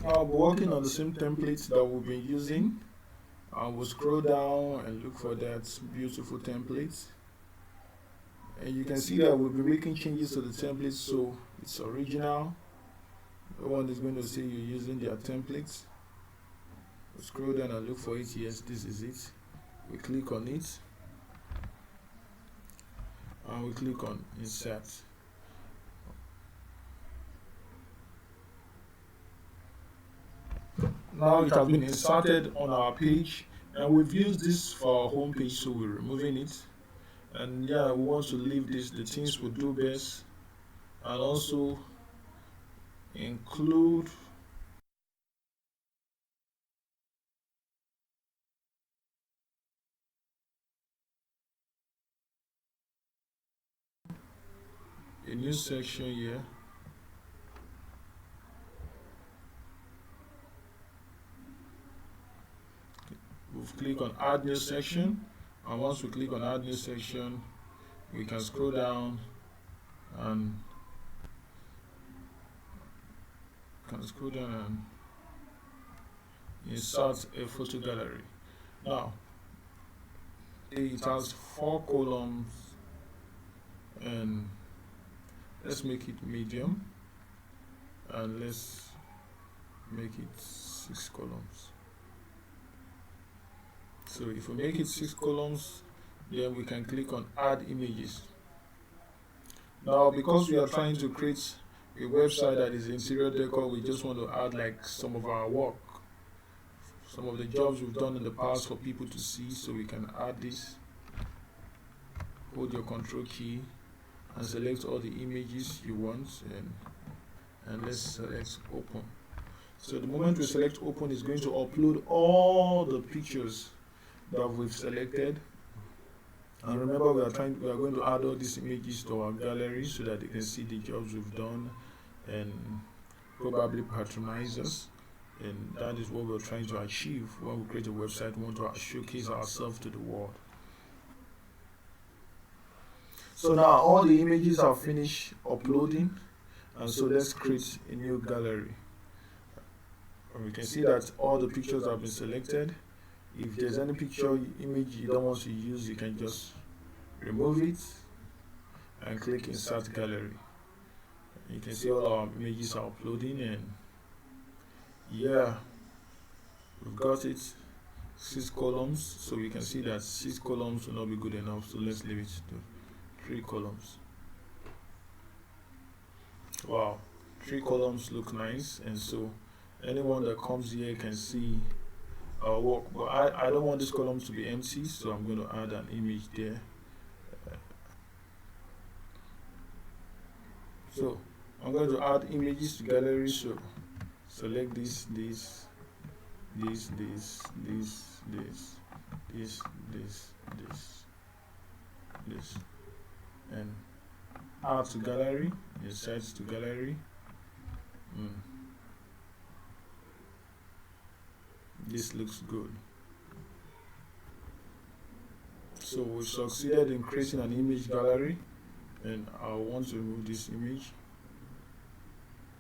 I'll be working on the same templates that we've been using. I will scroll down and look for that beautiful template. And you can see that we'll be making changes to the template so it's original. No one is going to say you're using their templates. We'll scroll down and look for it. Yes, this is it. We click on it and we click on insert. Now it has been inserted on our page, and we've used this for our home page, so we're removing it. And yeah, we want to leave this the things we do best, and also include a new section here. We'll click on add new section, and once we click on add new section, we can scroll down and insert a photo gallery. Now it has 4 columns, and let's make it medium, and let's make it 6 columns. So if we make it 6 columns, then we can click on add images. Now because we are trying to create a website that is interior decor, we just want to add like some of our work, some of the jobs we've done in the past for people to see. So we can add this. Hold your control key and select all the images you want, and let's select open. So the moment we select open, it's going to upload all the pictures that we've selected. And remember, we are going to add all these images to our gallery so that they can see the jobs we've done and probably patronize us. And that is what we're trying to achieve when we create a website. We want to showcase ourselves to the world. So now all the images are finished uploading, and so let's create a new gallery. And we can see that all the pictures have been selected. If there's any image you don't want to use, you can just remove it and click insert gallery. You can see all our images are uploading, and yeah, we've got it 6 columns. So we can see that 6 columns will not be good enough, so let's leave it to 3 columns. Wow, 3 columns look nice, and so anyone that comes here can see our work. But I don't want this column to be empty, so I'm going to add an image there. So I'm going to add images to gallery. So select this, and add to gallery. Insert to gallery. This looks good. So we succeeded in creating an image gallery, and I want to remove this image.